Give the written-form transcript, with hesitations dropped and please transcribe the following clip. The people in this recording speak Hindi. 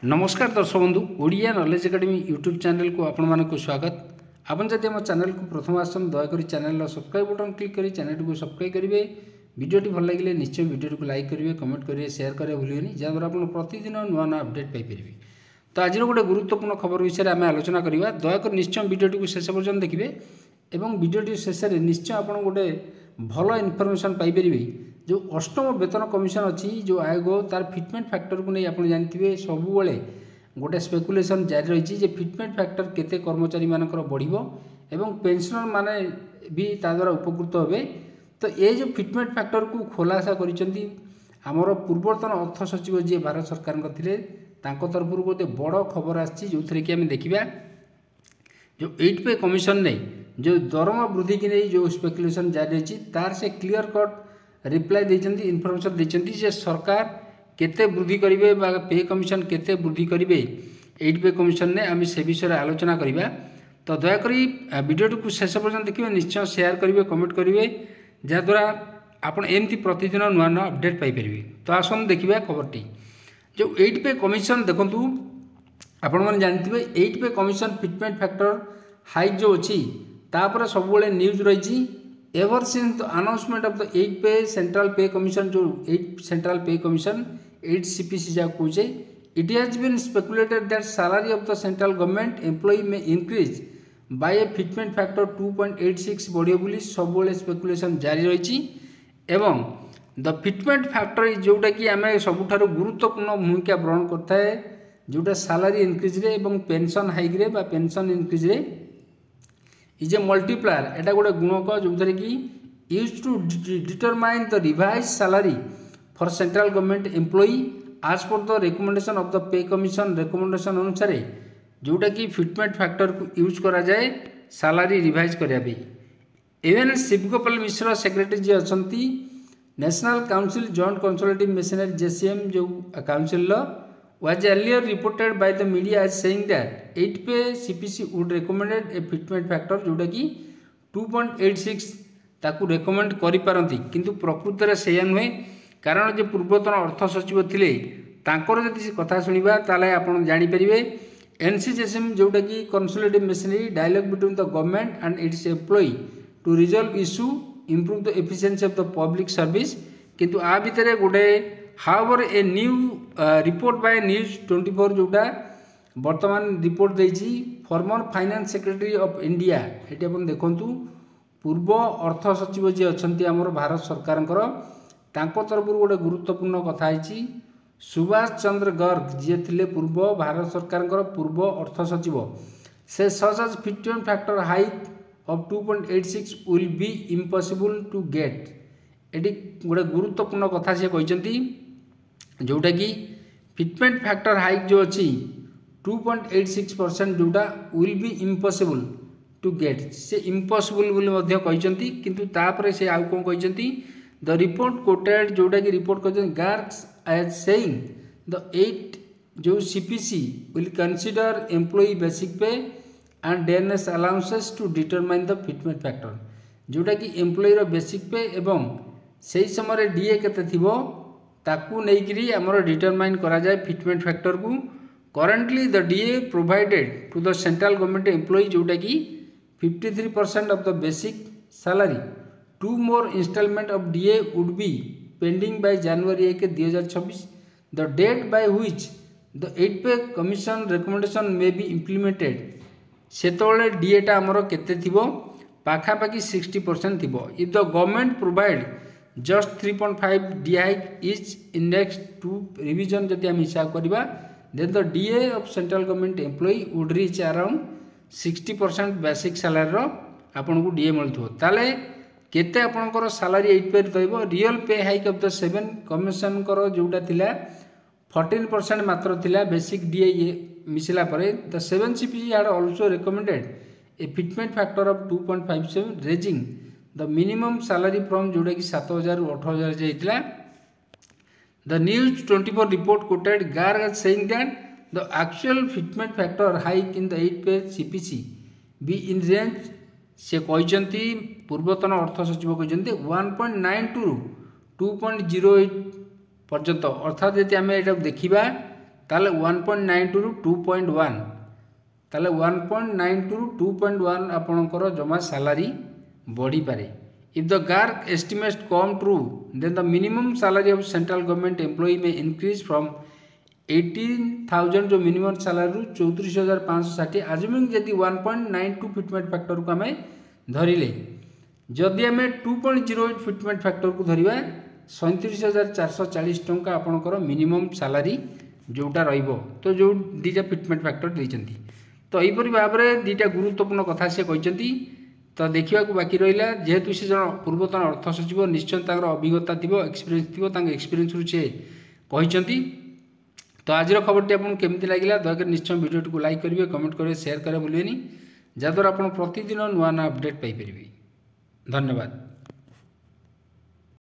नमस्कार दर्शक बंधु Odia knowledge academy YouTube channel को आपण मानक स्वागत। आपन जदि आम चैनल को प्रथम आसन दयाकोरी चैनल सब्सक्राइब बटन क्लिक करी चैनल को सब्सक्राइब करेंगे। वीडियोटी भल लगे निश्चय वीडियो को लाइक करेंगे, कमेंट करेंगे, शेयर करेंगे भूलें जहाँद्वारा आप प्रतिदिन नुआ नुआ अपडेट पाइपर। तो आज गोटे गुरुत्वपूर्ण खबर विषय में आम आलोचना करवा। दयाकोर निश्चय वीडियोटी को शेष पर्यटन देखिए और वीडियोटी शेष में निश्चय आप गोटे भल इनफर्मेशन पाइपर। जो अष्टम वेतन कमिशन अच्छी जो आयोग तार फिटमेंट फैक्टर को नहीं आप जानते सब गोटे स्पेकुलेशन जारी रही है फिटमेंट फैक्टर केते कर्मचारी मानकर बढ़िबो एवं पेंशनर माने भी ताद्वारा उपकृत हे। तो ये जो फिटमेंट फैक्टर को खुलासा करिसेंती आमर पूर्वतन अर्थ सचिव जी भारत सरकार थे तरफ गोटे बड़ खबर आसी जो थी कि आम देखा जो 8 पे कमिशन नहीं जो दरमा वृद्धि की नहीं जो स्पेकुलेशन जारी रही तार से क्लियर कट रिप्लाई देचंती इनफॉरमेशन देचंती जे सरकार केते वृद्धि करिवे बा पे कमिशन केते वृद्धि करिवे 8 पे कमिशन ने आम से विषय आलोचना करवा। तो दयाकोरी वीडियो को शेष पर्यटन देखिए, निश्चय शेयर करेंगे, कमेंट करेंगे जहाँद्वारा आप एमती प्रतिदिन नुआ नुआ अपडेट पाइपर। तो आसन देखा खबरटी जो 8 पे कमिशन देखूँ आपण मैंने जानते 8 pay commission fitment factor hike जो अच्छी तापर सब न्यूज रही ever since the announcement of the 8 पे सेंट्रल पे कमिशन जो 8 सेंट्रल पे कमिशन 8 सीपीसी जहाँ कहे it has been speculated that salary of the central government employee में increase by a fitment factor 2.86 बढ़िया बोली सब स्पेकुलेशन जारी रही एवं द फिटमेंट फैक्टर जोटा कि आम सबुठ गुरुत्वपूर्ण भूमिका ग्रहण करता है जोटा सैलरी इनक्रीज रे एवं पेंशन हाइक रे बा पेंशन इनक्रीज रे इज ए मल्टीप्लायर एटा गोटे गुणक जो थे कि use to determine the revise salary for central government employee आज पर the recommendation of the pay commission recommendation अनुसार जोटा कि फिटमेंट फैक्टर को यूज करा जाए सैलरी रिवाइज करने। इवेन शिवगोपाल मिश्र सेक्रेटरी जी अच्छा national council joint consultative machinery JCM जो council was earlier reported by the media as saying that 8 पे CPC would recommended a fitment factor जोटा कि 2.86 ताकू रेकमेंड करि पारंती किंतु प्रकृत रे सेया नुहे कारण जो पूर्वतन अर्थ सचिव थिले तांकर जदि कथा सुनिबा ताले आपण जानि परिबे एनसीजेसीएम जोटा कि consultative machinery dialogue between the government and its employee to resolve issue improve the efficiency of the public service किंतु आ भितरे गोटे however a new report by news 24 जोटा वर्तमान रिपोर्ट देछि former finance secretary of India ये अपन देखु पूर्व अर्थ सचिव जी अच्छा आमर भारत सरकार तरफ गोटे गुरुत्वपूर्ण कथा है सुभाष चंद्र गर्ग जी थे पूर्व भारत सरकार पूर्व अर्थ सचिव से such as fitment factor hike of 2.86 will be impossible to get एटी गोटे गुरुत्वपूर्ण कथा से कहते जोटा कि फिटमेंट फैक्टर हाइक जो अच्छी 2.86% जोटा will be impossible to get से इम्पॉसिबल बोली कहते किंतु तापर से आउ कौन कहते द रिपोर्ट कोटेड जोटा कि रिपोर्ट कहते गार्ग्स एज सेइंग द 8 जो CPC will consider employee basic pay and dearness allowances to determine the fitment factor जोटा कि एम्प्लॉई बेसिक पे एवं से ही समय डीए केते थिबो ताकू नहीं आमर डिटरमाइन करा जाए फिटमेंट फैक्टर को। Currently the DA provided to the central government employee जोटा कि 53% of the basic salary 2 more installment of DA would be pending by January 1 2026 the date by which the 8 pay commission recommendation may be implemented सेतोले डीएटा आमर केते थिबो पाखापाखि 60% थिबो। If the government provide just 3.5 D hike is index to revision जदि आम हिसाब करवा then the DA of central government employee would reach around 60% basic salary आपन को डीए मिलथो ताले केते आपनकर सैलरी 8 पे रहइबो। रियल पे हाइक ऑफ द 7 कमिशन कर जोटा थिला 14% मात्र थिला बेसिक डीए मिसिला परे the 7 CPC had also recommended a fitment factor of 2.57 raising the minimum salary from जोटा कि 7,000 ରୁ 8,000 जाइतिला। The news 24 report quoted Garg as saying that the actual fitment factor hike in the 8 pay CPC be in range से कहते पूर्वतन अर्थ सचिव कहते 1.92 ରୁ 2.08 पर्यंत अर्थात यदि आम ये देखा ताले 1.92 रु 2.1 ताले 1.92 रु 2.1 आपणकर जमा सैलरी बढ़ी पारे। If the Garg estimates come true then the minimum salary of central government employee में इंक्रीज फ्रॉम 18,000 जो मिनिमम सैलरी 34,560 आजुमिंग जदि 1.92 फिटमेंट फैक्टर को आम धरिले जदि आम 2.08 फिटमेंट फैक्टर को धरिबा 37,440 टंका आपणकर मिनिमम सैलरी जोटा रहिबो। तो जो दीटा फिटमेंट फैक्टर देइचंती तो यहीपरि भाव में दीटा गुरुत्वपूर्ण कथा से कहते। तो देखा बाकी रहा जेहेतु से जन पूर्वतन अर्थ सचिव निश्चय अभिज्ञता थी एक्सपीरियंस थी एक्सपीरियंस से कहते। तो आज खबर टी आपको केमती लगे दयाकोरी निश्चय वीडियो को लाइक करेंगे कमेंट करेंगे शेयर करें भूलें जहाँद्वारा आप प्रतिदिन नुआ नुआ अपडेट पाइपर। धन्यवाद।